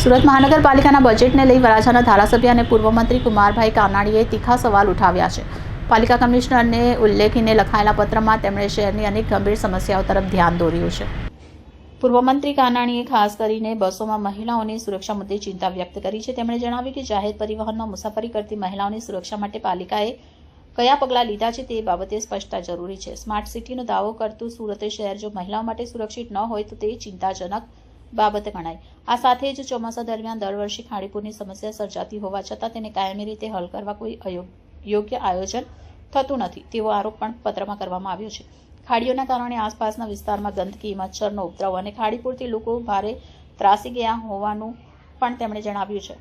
સુરત મહાનગરપાલિકાના બજેટને લઈ વરાછાના ધારાસભ્ય અને પૂર્વ મંત્રી કુમારભાઈ કાનાણીએ તીખા સવાલ ઉઠાવ્યા છે. પાલિકા કમિશનરને ઉલ્લેખીને લખાયેલા પત્રમાં તેમણે શહેરની અનેક ગંભીર સમસ્યાઓ તરફ ધ્યાન દોર્યું છે. પૂર્વ મંત્રી કાનાણીએ ખાસ કરીને બસોમાં મહિલાઓની સુરક્ષા મુદ્દે ચિંતા વ્યક્ત કરી છે. તેમણે જણાવ્યું કે જાહેર પરિવહનમાં મુસાફરી કરતી મહિલાઓની સુરક્ષા માટે પાલિકાએ કયા પગલાં લીધા છે તે બાબતે સ્પષ્ટતા જરૂરી છે. સ્માર્ટ સિટીનો દાવો કરતું સુરત શહેર જો મહિલાઓ માટે સુરક્ષિત ન હોય તો તે ચિંતાજનક બાબત ગણાય. આ સાથે જ ચોમાસા દરમિયાન દર વર્ષે ખાડીપુરની સમસ્યા સર્જાતી હોવા છતાં તેને કાયમી રીતે હલ કરવા કોઈ યોગ્ય આયોજન થતું નથી તેવો આરોપ પણ પત્રમાં કરવામાં આવ્યો છે. ખાડીઓના કારણે આસપાસના વિસ્તારમાં ગંદકી, મચ્છરનો ઉપદ્રવ અને ખાડીપુરથી લોકો ભારે ત્રાસી ગયા હોવાનું પણ તેમણે જણાવ્યું છે.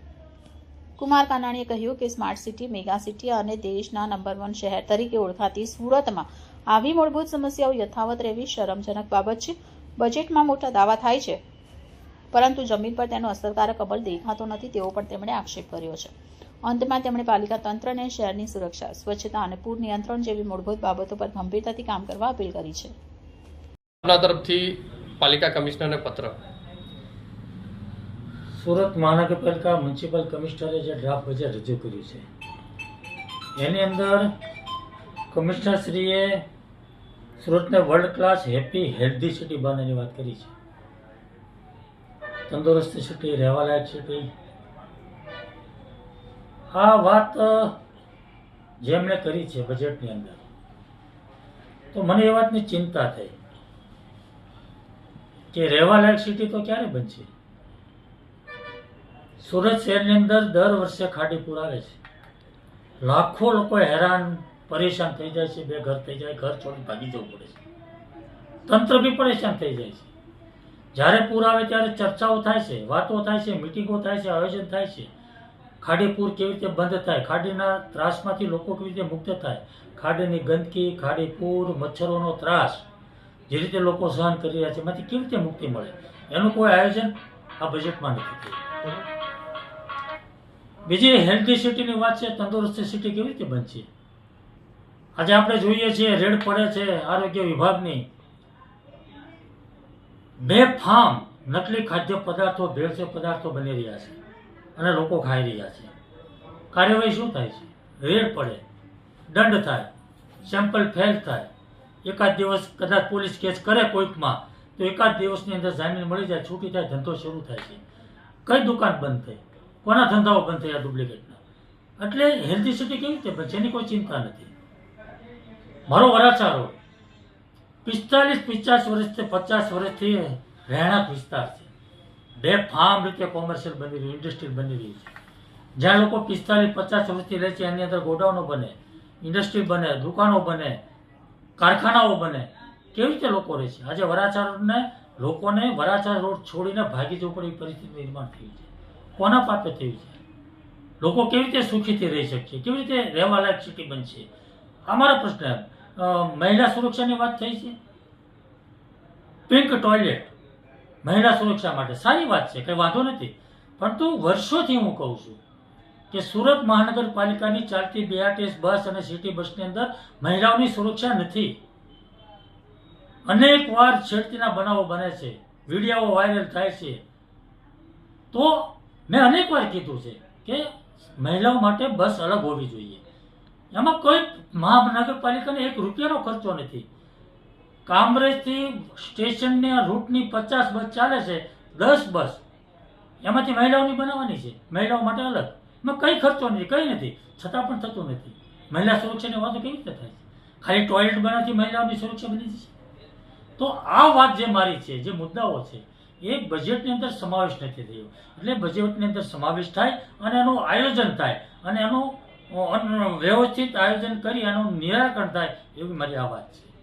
કુમાર કાનાણીએ કહ્યું કે સ્માર્ટ સિટી, મેગા સિટી અને દેશના નંબર 1 શહેર તરીકે ઓળખાતી સુરતમાં આવી મૂળભૂત સમસ્યાઓ યથાવત રહેવી શરમજનક બાબત છે. બજેટમાં મોટા દાવા થાય છે પરંતુ જમીન પર તેનો અસરકારક અમલ દેખાતો નથી તેવો પણ તેમણે આક્ષેપ કર્યો છે. અંતમાં તેમણે પાલિકા તંત્રને શહેરની સુરક્ષા, સ્વચ્છતા અને પૂર નિયંત્રણ જેવી મૂળભૂત બાબતો પર ગંભીરતાથી કામ કરવા અપીલ કરી છે. આપના તરફથી પાલિકા કમિશનરને પત્ર. સુરત મહાનગરપાલિકા મ્યુનિસિપલ કમિશનરે જે ડ્રાફ્ટ બજેટ રજૂ કર્યું છે એની અંદર કમિશનરશ્રીએ સુરતને world class happy healthy city બનાવવાની વાત કરી છે. તંદુરસ્ત સિટી, રહેવાલાયક સિટી. આ વાત જેમણે કરી છે બજેટની અંદર, તો મને એ વાતની ચિંતા થઈ કે રહેવાલાયક સિટી તો ક્યારે બનશે. સુરત શહેરની અંદર દર વર્ષે ખાડીપુર આવે છે. લાખો લોકો હેરાન પરેશાન થઈ જાય છે, બેઘર થઈ જાય, ઘર છોડી ભાગી જવું પડે છે. તંત્ર બી પરેશાન થઈ જાય છે. જ્યારે પૂર આવે ત્યારે ચર્ચાઓ થાય છે, વાતો થાય છે, મિટિંગો થાય છે, આયોજન થાય છે. ખાડીપુર કેવી રીતે બંધ થાય, ખાડીના ત્રાસમાંથી લોકો કેવી રીતે મુક્ત થાય, ખાડીની ગંદકી, ખાડીપુર, મચ્છરોનો ત્રાસ જે રીતે લોકો સહન કરી રહ્યા છે એમાંથી કેવી રીતે મુક્તિ મળે, એનું કોઈ આયોજન આ બજેટમાં નથી થયું. બીજી હેલ્ધી સિટીની વાત છે, તંદુરસ્ત સિટી કેવી રીતે બનશે. આજે આપણે જોઈએ છીએ રેડ પડે છે આરોગ્ય વિભાગની. બેફામ નકલી ખાદ્ય પદાર્થો, ભેળસેળ પદાર્થો બની રહ્યા છે અને લોકો ખાઈ રહ્યા છે. કાર્યવાહી શું થાય છે? રેડ પડે, દંડ થાય, સેમ્પલ ફેલ થાય. એકાદ દિવસ કદાચ પોલીસ કેસ કરે કોઈકમાં તો એકાદ દિવસની અંદર જામીન મળી જાય, છૂટી થાય, ધંધો શરૂ થાય છે. કઈ દુકાન બંધ થઈ, કોના ધંધાઓ બંધ થયા ડુપ્લિકેટના. એટલે હેલ્ધી સિટી કેવી રીતે બનશે એની કોઈ ચિંતા નથી. મારો વરાછા રોડ 45-50 વર્ષથી 50 વર્ષથી રહેણાંક વિસ્તાર છે. બેફામ રીતે કોમર્શિયલ બની રહ્યું, ઇન્ડસ્ટ્રીયલ બની રહ્યું છે. જ્યાં લોકો 45-50 વર્ષથી રહે છે એની અંદર ગોડાઉનો બને, ઇન્ડસ્ટ્રી બને, દુકાનો બને, કારખાનાઓ બને. કેવી રીતે લોકો રહે છે? આજે વરાછા રોડને લોકોને વરાછા રોડ છોડીને ભાગી જવું પડે એવી પરિસ્થિતિ નિર્માણ થયું છે. કોના પાપે થયું છે? લોકો કેવી રીતે સુખીથી રહી શકશે, કેવી રીતે રહેવાલાયક સિટી બનશે? અમારો પ્રશ્ન. મહિલા સુરક્ષાની વાત થઈ છે. પિંક ટોયલેટ મહિલા સુરક્ષા માટે સારી વાત છે, કંઈ વાંધો નથી. પરંતુ વર્ષોથી હું કહું છું કે સુરત મહાનગરપાલિકાની ચાલતી BRTS બસ અને સિટી બસની અંદર મહિલાઓની સુરક્ષા નથી. અનેક વાર છેડતીના બનાવો બને છે, વિડીયો વાયરલ થાય છે. તો મેં અનેક વાર કીધું છે કે મહિલાઓ માટે બસ અલગ હોવી જોઈએ. એમાં કોઈ મહાનગરપાલિકાને ₹1 ખર્ચો નથી. કામરેજથી સ્ટેશનની રૂટની 50 બસ ચાલે છે, 10 બસ એમાંથી મહિલાઓની બનાવવાની છે, મહિલાઓ માટે અલગ. એમાં કંઈ ખર્ચો નથી, કંઈ નથી, છતાં પણ થતું નથી. મહિલા સુરક્ષાની વાતો કેવી રીતે થાય છે? ખાલી ટોયલેટ બનાવવાથી મહિલાઓની સુરક્ષા બની જશે? તો આ વાત જે મારી છે, જે મુદ્દાઓ છે એ બજેટની અંદર સમાવેશ નથી થયો. એટલે બજેટની અંદર સમાવેશ થાય અને એનું આયોજન થાય અને એનું વ્યવસ્થિત આયોજન કરી એનું નિરાકરણ થાય એવી મારી આ વાત છે.